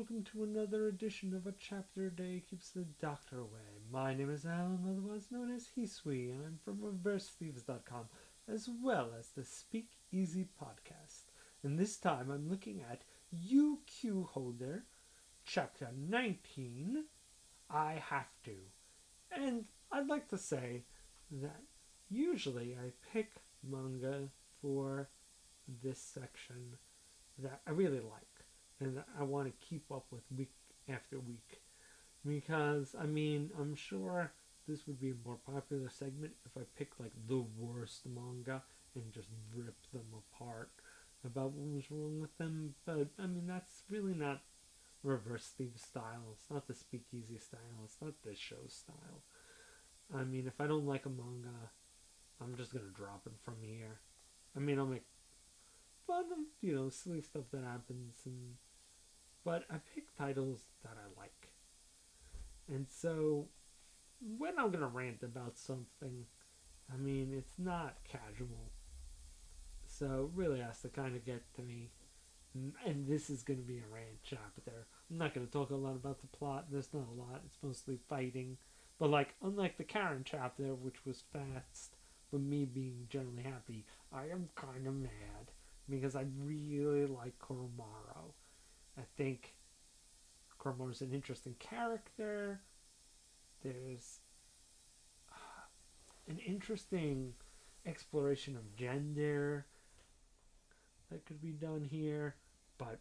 welcome to another edition of A Chapter a Day Keeps the Doctor Away. My name is Alan, otherwise known as Hisui, and I'm from ReverseThieves.com, as well as the Speak Easy podcast. And this time I'm looking at UQ Holder, Chapter 19, I Have To. And I'd like to say that usually I pick manga for this section that I really like and that I want to keep up with week after week. Because, I'm sure this would be a more popular segment if I picked like the worst manga and just ripped them apart about what was wrong with them. But, that's really not Reverse Steve style. It's not the Speakeasy style. It's not this show's style. If I don't like a manga, I'm just gonna drop it from here. I'll make fun of, silly stuff that happens, but I pick titles that I like. And so, when I'm gonna rant about something, it's not casual. So, it really has to kind of get to me. And this is gonna be a rant chapter. I'm not gonna talk a lot about the plot. There's not a lot. It's mostly fighting. But, unlike the Karen chapter, which was fast, but me being generally happy, I am kind of mad because I really like Kuromaro. I think Koromaro's an interesting character. There's an interesting exploration of gender that could be done here, but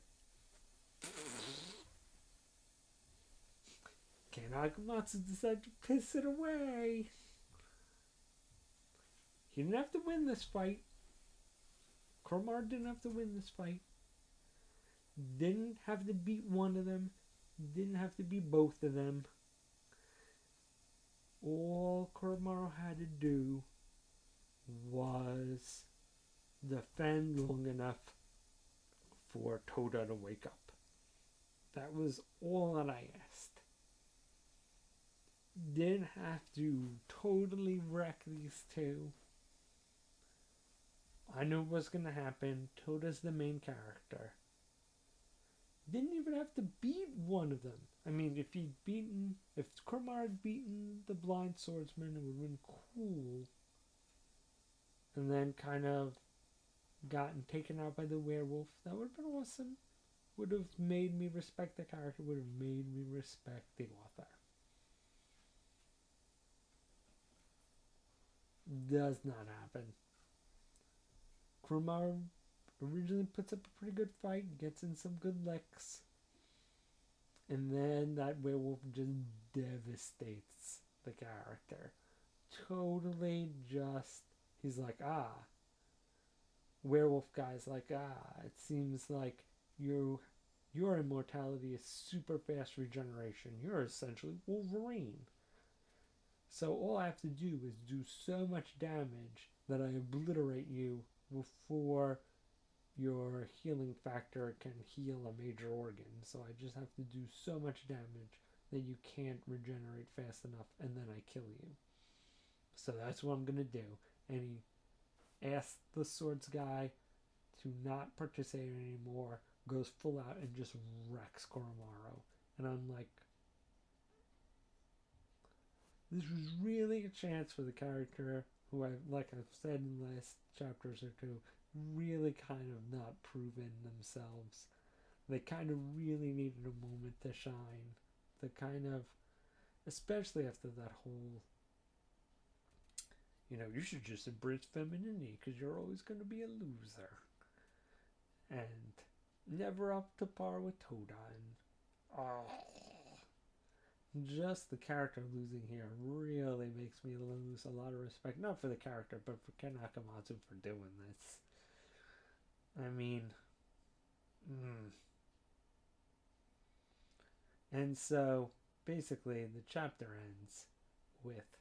Ken Akamatsu decided to piss it away. He didn't have to win this fight. Kuromaro didn't have to win this fight. Didn't have to beat one of them. Didn't have to beat both of them. All Kuromaro had to do was defend long enough for Toda to wake up. That was all that I asked. Didn't have to totally wreck these two. I knew what was going to happen. Toda's the main character. Didn't even have to beat one of them. If Kuromaro had beaten the blind swordsman, it would have been cool. And then kind of gotten taken out by the werewolf. That would have been awesome. Would have made me respect the character. Would have made me respect the author. Does not happen. Kuromaro originally puts up a pretty good fight, gets in some good licks, and then that werewolf just devastates the character. Totally just, he's like, werewolf guy's like, it seems like your immortality is super fast regeneration. You're essentially Wolverine. So all I have to do is do so much damage that I obliterate you before your healing factor can heal a major organ. So I just have to do so much damage that you can't regenerate fast enough, and then I kill you. So that's what I'm going to do. And he asks the swords guy to not participate anymore, goes full out and just wrecks Kuromaro. And I'm like, this was really a chance for the character who like I've said in the last chapters or two, really kind of not proven themselves. They kind of really needed a moment to shine. The kind of, especially after that whole, you should just embrace femininity because you're always going to be a loser. And never up to par with Toda. And, just the character losing here really makes me lose a lot of respect. Not for the character, but for Ken Akamatsu for doing this. And so, basically, the chapter ends with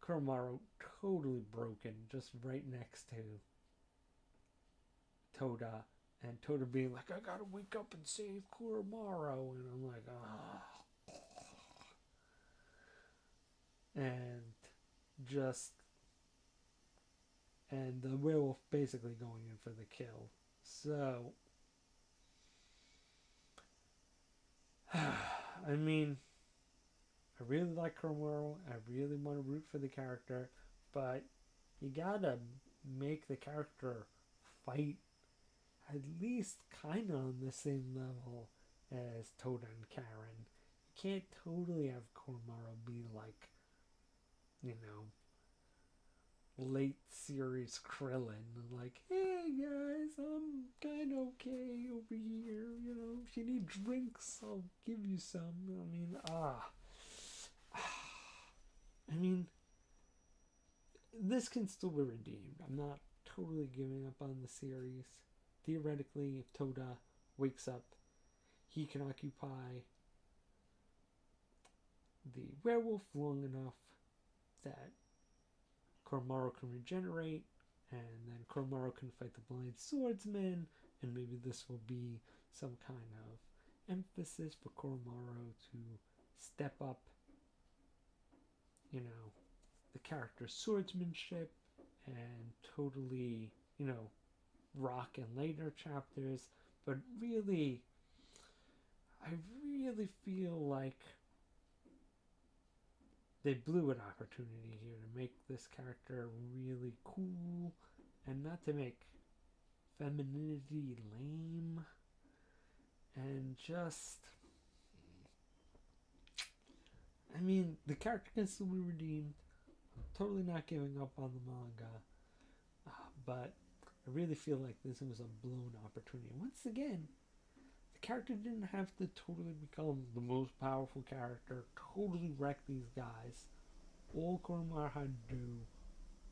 Kuromaro totally broken, just right next to Toda, and Toda being like, I gotta wake up and save Kuromaro, and I'm like, and the werewolf basically going in for the kill. So I mean, I really like Komuro. I really want to root for the character, but you gotta make the character fight at least kind of on the same level as Toda and Karen. You can't totally have Komuro be like, you know, late series Krillin. Like, hey guys, I'm kind of okay over here. You know, if you need drinks, I'll give you some. I mean, this can still be redeemed. I'm not totally giving up on the series. Theoretically, if Toda wakes up, he can occupy the werewolf long enough that Koromaro can regenerate, and then Koromaro can fight the blind swordsman, and maybe this will be some kind of emphasis for Koromaro to step up, you know, the character's swordsmanship and totally, you know, rock in later chapters. But really, I really feel like they blew an opportunity here to make this character really cool and not to make femininity lame and just, I mean, the character can still be redeemed. I'm totally not giving up on the manga, but I really feel like this was a blown opportunity. Once again, the character didn't have to totally become the most powerful character, totally wreck these guys. All Koromar had to do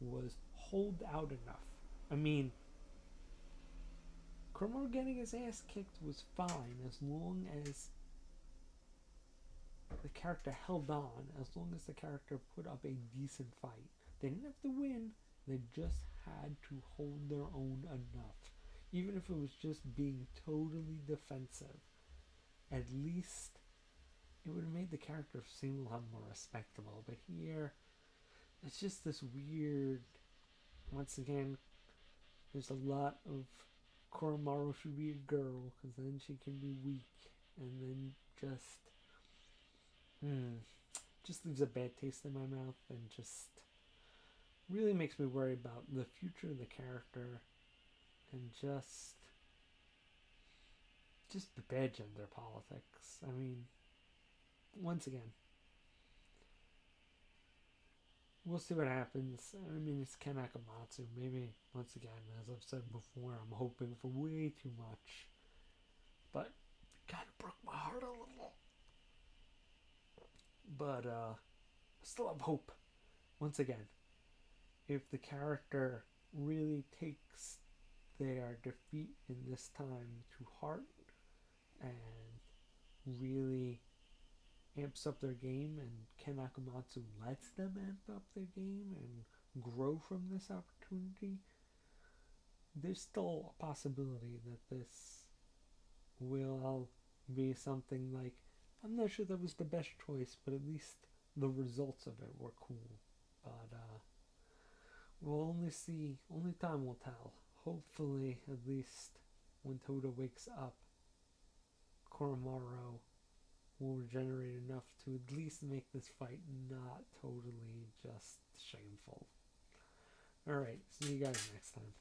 was hold out enough. I mean, Koromar getting his ass kicked was fine as long as the character held on, as long as the character put up a decent fight. They didn't have to win, they just had to hold their own enough. Even if it was just being totally defensive, at least it would have made the character seem a lot more respectable. But here, it's just this weird. Once again, there's a lot of Koromaru should be a girl because then she can be weak, and then just leaves a bad taste in my mouth and just really makes me worry about the future of the character and just the bad gender politics. I mean, once again, we'll see what happens. I mean, it's Ken Akamatsu. Maybe, once again, as I've said before, I'm hoping for way too much. But it kind of broke my heart a little. But, I still have hope. Once again, if the character really takes their defeat in this time to heart and really amps up their game, and Ken Akamatsu lets them amp up their game and grow from this opportunity, there's still a possibility that this will be something like, I'm not sure that was the best choice, but at least the results of it were cool. But we'll only see, only time will tell. Hopefully, at least when Toda wakes up, Koromaro will regenerate enough to at least make this fight not totally just shameful. Alright, see you guys next time.